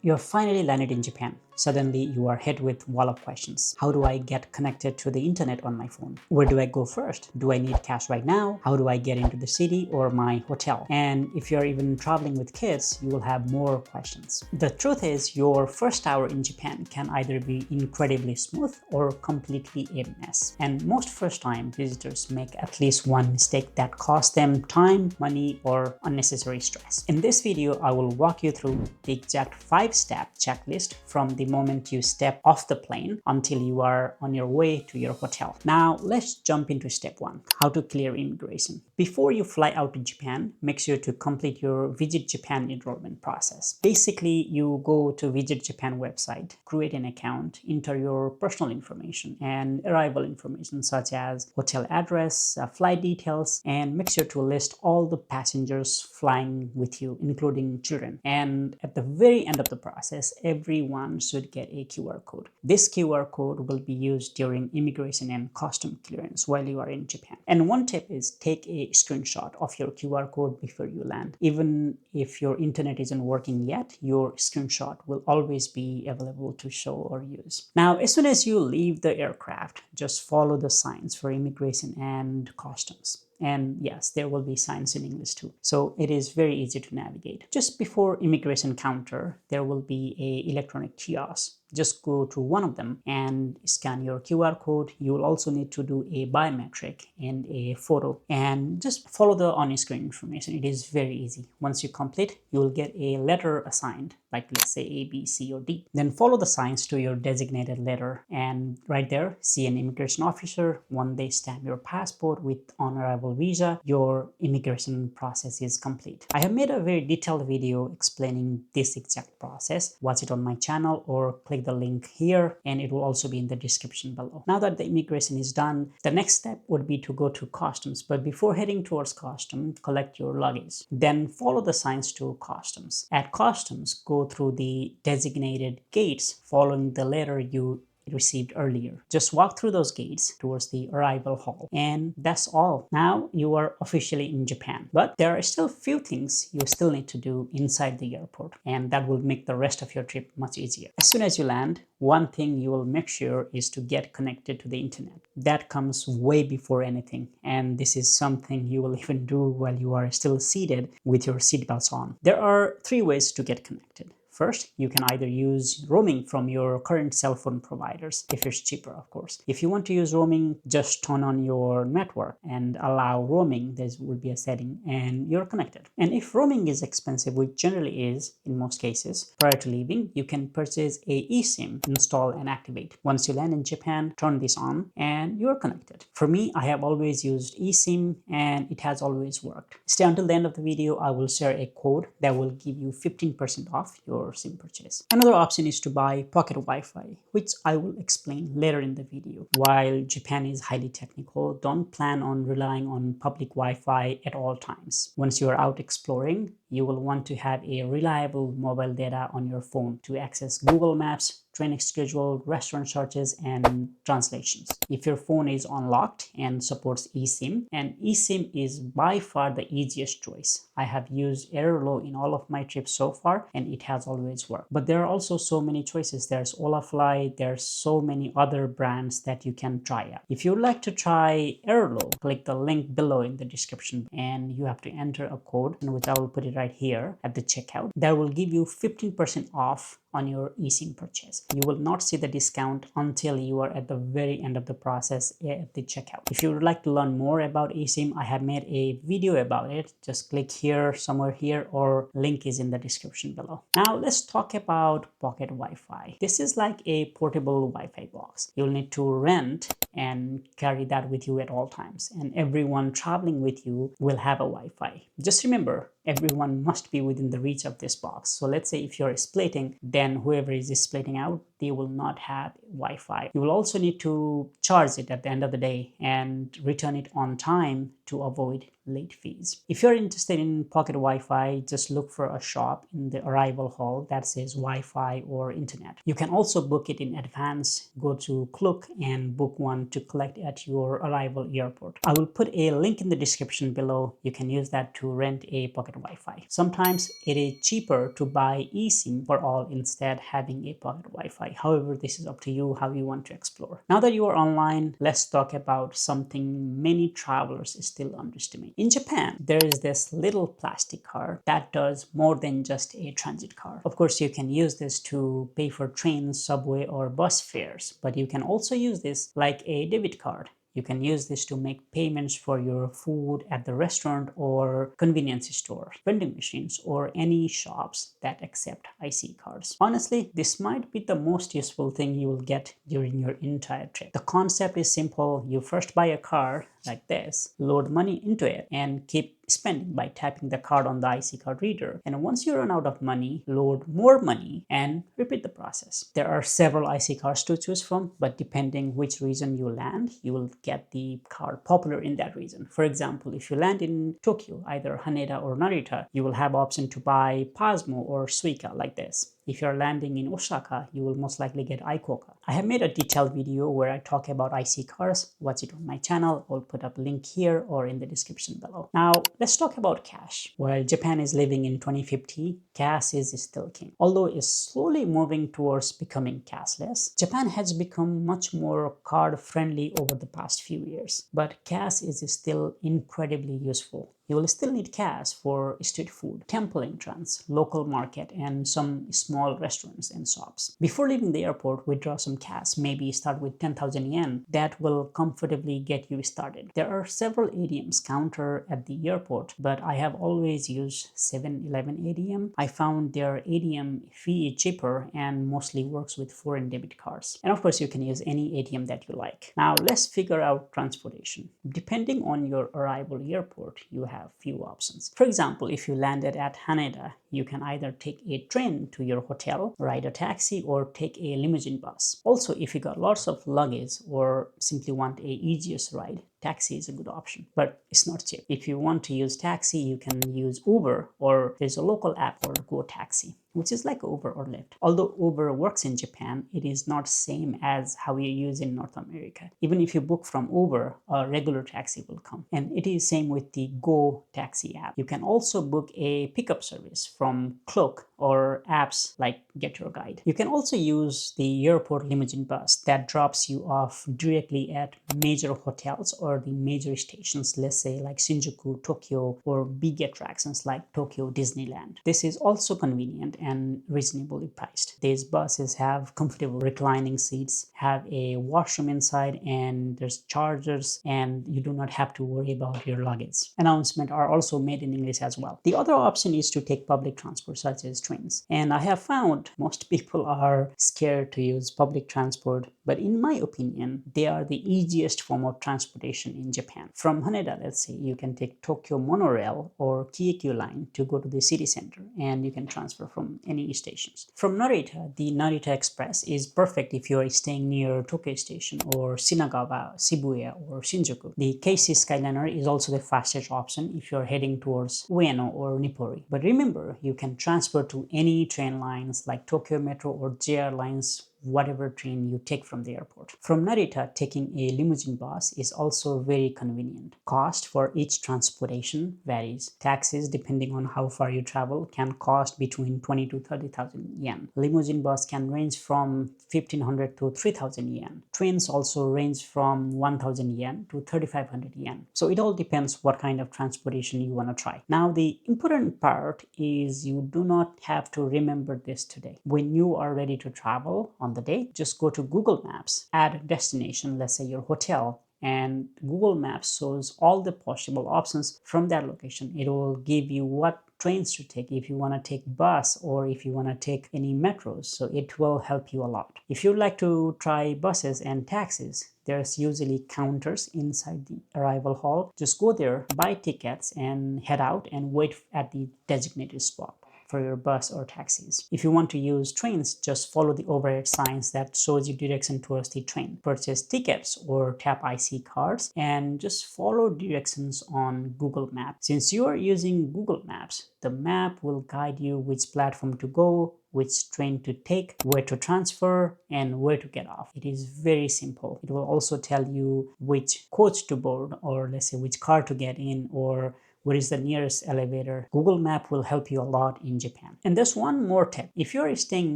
You're finally landed in Japan. Suddenly, you are hit with wall of questions. How do I get connected to the internet on my phone? Where do I go first? Do I need cash right now? How do I get into the city or my hotel? And if you're even traveling with kids, you will have more questions. The truth is, your first hour in Japan can either be incredibly smooth or completely a mess. And most first-time visitors make at least one mistake that costs them time, money, or unnecessary stress. In this video, I will walk you through the exact 5-step checklist from the moment you step off the plane until you are on your way to your hotel. Now, let's jump into step 1, how to clear immigration. Before you fly out to Japan, make sure to complete your Visit Japan enrollment process. Basically, you go to Visit Japan website, create an account, enter your personal information and arrival information such as hotel address, flight details, and make sure to list all the passengers flying with you, including children. And at the very end of the process, everyone should get a QR code. This QR code will be used during immigration and custom clearance while you are in Japan. And one tip is take a screenshot of your QR code before you land. Even if your internet isn't working yet, your screenshot will always be available to show or use. Now, as soon as you leave the aircraft, just follow the signs for immigration and customs. And yes, there will be signs in English too. So it is very easy to navigate. Just before immigration counter, there will be a electronic kiosk. Just go to one of them and scan your QR code. You will also need to do a biometric and a photo, and just follow the on-screen information. It is very easy. Once you complete, you will get a letter assigned, like let's say A, B, C, or D. Then follow the signs to your designated letter, and right there, see an immigration officer. When they stamp your passport with on-arrival visa, your immigration process is complete. I have made a very detailed video explaining this exact process. Watch it on my channel or click the link here, and it will also be in the description below. Now that the immigration is done, the next step would be to go to customs. But before heading towards customs, collect your luggage. Then follow the signs to customs. At customs, go through the designated gates following the letter you received earlier. Just walk through those gates towards the arrival hall, and that's all. Now you are officially in Japan, but there are still few things you still need to do inside the airport, and that will make the rest of your trip much easier. As soon as you land, one thing you will make sure is to get connected to the internet. That comes way before anything, and this is something you will even do while you are still seated with your seatbelts on. There are 3 ways to get connected. First, you can either use roaming from your current cell phone providers, if it's cheaper, of course. If you want to use roaming, just turn on your network and allow roaming. There will be a setting and you're connected. And if roaming is expensive, which generally is in most cases, prior to leaving, you can purchase a eSIM, install and activate. Once you land in Japan, turn this on and you're connected. For me, I have always used eSIM and it has always worked. Stay until the end of the video. I will share a code that will give you 15% off your SIM purchase. Another option is to buy pocket Wi-Fi, which I will explain later in the video. While Japan is highly technical, don't plan on relying on public Wi-Fi at all times. Once you are out exploring, you will want to have a reliable mobile data on your phone to access Google Maps, training schedule, restaurant searches, and translations. If your phone is unlocked and supports eSIM, and eSIM is by far the easiest choice. I have used Airalo in all of my trips so far, and it has always worked. But there are also so many choices. There's Olafly, there's so many other brands that you can try out. If you'd like to try Airalo, click the link below in the description, and you have to enter a code, which I will put it right here at the checkout. That will give you 15% off on your eSIM purchase. You will not see the discount until you are at the very end of the process at the checkout. If you would like to learn more about eSIM, I have made a video about it. Just click here, somewhere here, or link is in the description below. Now let's talk about pocket Wi-Fi. This is like a portable Wi-Fi box. You'll need to rent and carry that with you at all times, and everyone traveling with you will have a Wi-Fi. Just remember, everyone must be within the reach of this box. So let's say if you're splitting, then whoever is splitting out they will not have Wi-Fi. You will also need to charge it at the end of the day and return it on time to avoid late fees. If you're interested in pocket Wi-Fi, just look for a shop in the arrival hall that says Wi-Fi or internet. You can also book it in advance. Go to Klook and book one to collect at your arrival airport. I will put a link in the description below. You can use that to rent a pocket Wi-Fi. Sometimes it is cheaper to buy eSIM for all instead having a pocket Wi-Fi. However, this is up to you how you want to explore. Now that you are online, let's talk about something many travelers still underestimate. In Japan, there is this little plastic card that does more than just a transit card. Of course, you can use this to pay for trains, subway, or bus fares, but you can also use this like a debit card. You can use this to make payments for your food at the restaurant or convenience store, vending machines, or any shops that accept IC cards. Honestly, this might be the most useful thing you will get during your entire trip. The concept is simple. You first buy a card like this, load money into it, and keep spending by tapping the card on the IC card reader. And once you run out of money, load more money and repeat the process. There are several IC cards to choose from, but depending which region you land, you will get the card popular in that region. For example, if you land in Tokyo, either Haneda or Narita, you will have option to buy Pasmo or Suica like this. If you're landing in Osaka, you will most likely get Icoca. I have made a detailed video where I talk about IC cards. Watch it on my channel. I'll put up a link here or in the description below. Now, let's talk about cash. While Japan is living in 2050, cash is still king. Although it's slowly moving towards becoming cashless, Japan has become much more card-friendly over the past few years. But cash is still incredibly useful. You will still need cash for street food, temple entrance, local market, and some small restaurants and shops. Before leaving the airport, withdraw some cash, maybe start with 10,000 yen. That will comfortably get you started. There are several ATMs counter at the airport, but I have always used 7-Eleven ATM. I found their ATM fee cheaper and mostly works with foreign debit cards. And of course, you can use any ATM that you like. Now, let's figure out transportation. Depending on your arrival airport, you have few options. For example, if you landed at Haneda, you can either take a train to your hotel, ride a taxi, or take a limousine bus. Also, if you got lots of luggage or simply want a easiest ride, taxi is a good option, but it's not cheap. If you want to use taxi, you can use Uber, or there's a local app called Go Taxi, which is like Uber or Lyft. Although Uber works in Japan, it is not same as how you use in North America. Even if you book from Uber, a regular taxi will come. And it is same with the Go Taxi app. You can also book a pickup service from Klook or apps like Get Your Guide. You can also use the airport limousine bus that drops you off directly at major hotels or the major stations, let's say like Shinjuku, Tokyo, or big attractions like Tokyo Disneyland. This is also convenient and reasonably priced. These buses have comfortable reclining seats, have a washroom inside, and there's chargers, and you do not have to worry about your luggage. Announcements are also made in English as well. The other option is to take public transport such as trains. And I have found most people are scared to use public transport, but in my opinion, they are the easiest form of transportation in Japan. From Haneda, let's say, you can take Tokyo monorail or Keikyu Line to go to the city center, and you can transfer from any stations. From Narita, the Narita Express is perfect if you are staying near Tokyo Station or Shinagawa, Shibuya, or Shinjuku. The KC Skyliner is also the fastest option if you are heading towards Ueno or Nippori. But remember, you can transfer to any train lines like Tokyo Metro or JR lines, whatever train you take from the airport. From Narita, taking a limousine bus is also very convenient. Cost for each transportation varies. Taxis, depending on how far you travel, can cost between 20 to 30,000 yen. Limousine bus can range from 1,500 to 3,000 yen. Trains also range from 1,000 yen to 3,500 yen. So it all depends what kind of transportation you want to try. Now, the important part is you do not have to remember this today. When you are ready to travel on the day, just go to Google Maps, add a destination, let's say your hotel, and Google Maps shows all the possible options from that location. It will give you what trains to take, if you want to take bus or if you want to take any metros. So it will help you a lot. If you'd like to try buses and taxis, there's usually counters inside the arrival hall. Just go there, buy tickets, and head out and wait at the designated spot. for your bus or taxis. If you want to use trains, just follow the overhead signs that shows you direction towards the train. Purchase tickets or tap IC cards and just follow directions on Google Maps. Since you are using Google Maps, the map will guide you which platform to go, which train to take, where to transfer, and where to get off. It is very simple. It will also tell you which coach to board, or let's say which car to get in, or where is the nearest elevator. Google Map will help you a lot in Japan. And there's one more tip. If you're staying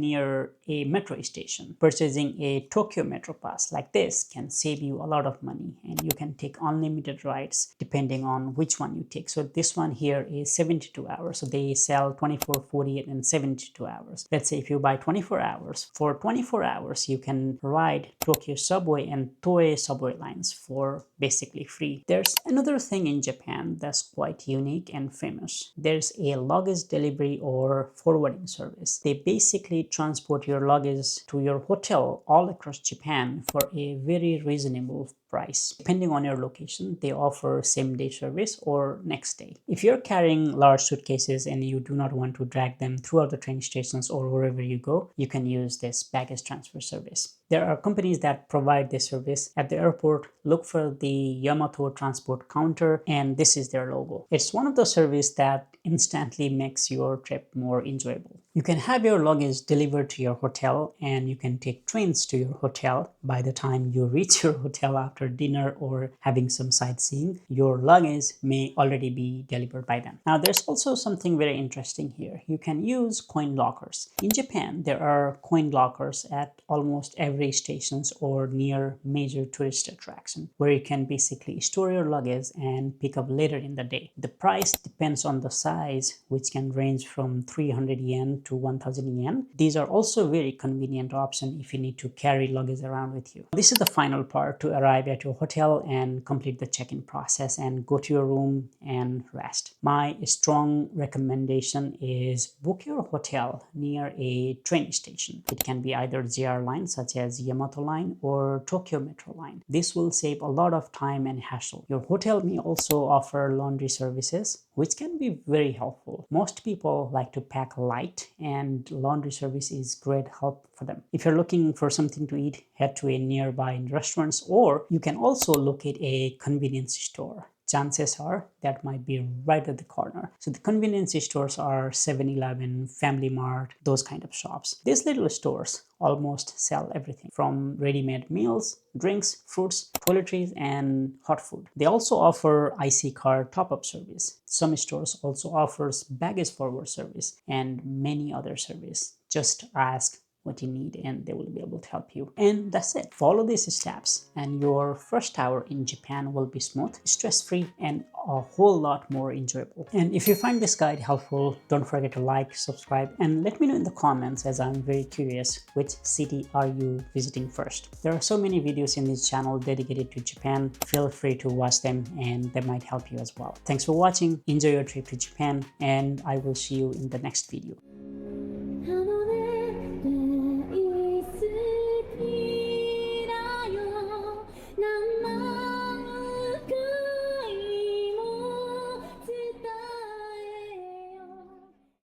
near a metro station, purchasing a Tokyo Metro Pass like this can save you a lot of money, and you can take unlimited rides depending on which one you take. So this one here is 72 hours. So they sell 24, 48, and 72 hours. Let's say if you buy 24 hours, for 24 hours you can ride Tokyo subway and Toei subway lines for basically free. There's another thing in Japan that's quite unique and famous. There's a luggage delivery or forwarding service. They basically transport your luggage to your hotel all across Japan for a very reasonable price. Depending on your location, they offer same-day service or next day. If you're carrying large suitcases and you do not want to drag them throughout the train stations or wherever you go, you can use this baggage transfer service. There are companies that provide this service. At the airport, look for the Yamato transport counter, and this is their logo. It's one of the services that instantly makes your trip more enjoyable. You can have your luggage delivered to your hotel, and you can take trains to your hotel. By the time you reach your hotel after dinner or having some sightseeing, your luggage may already be delivered by them. Now, there's also something very interesting here. You can use coin lockers. In Japan, there are coin lockers at almost every stations or near major tourist attraction, where you can basically store your luggage and pick up later in the day. The price depends on the size, which can range from 300 yen to 1000 yen. These are also very convenient option if you need to carry luggage around with you. This is the final part to arrive at your hotel and complete the check-in process and go to your room and rest. My strong recommendation is book your hotel near a train station. It can be either JR line such as Yamato Line or Tokyo Metro Line. This will save a lot of time and hassle. Your hotel may also offer laundry services, which can be very helpful. Most people like to pack light, and laundry service is great help for them. If you're looking for something to eat, head to a nearby restaurants, or you can also locate a convenience store. Chances are that might be right at the corner. So the convenience stores are 7-Eleven, Family Mart, those kind of shops. These little stores almost sell everything from ready-made meals, drinks, fruits, toiletries, and hot food. They also offer IC card top-up service. Some stores also offers baggage forward service and many other service. Just ask what you need and they will be able to help you. And that's it. Follow these steps and your first hour in Japan will be smooth, stress-free, and a whole lot more enjoyable. And if you find this guide helpful, don't forget to like, subscribe, and let me know in the comments, as I'm very curious which city are you visiting first. There are so many videos in this channel dedicated to Japan. Feel free to watch them and they might help you as well. Thanks for watching. Enjoy your trip to Japan, and I will see you in the next video.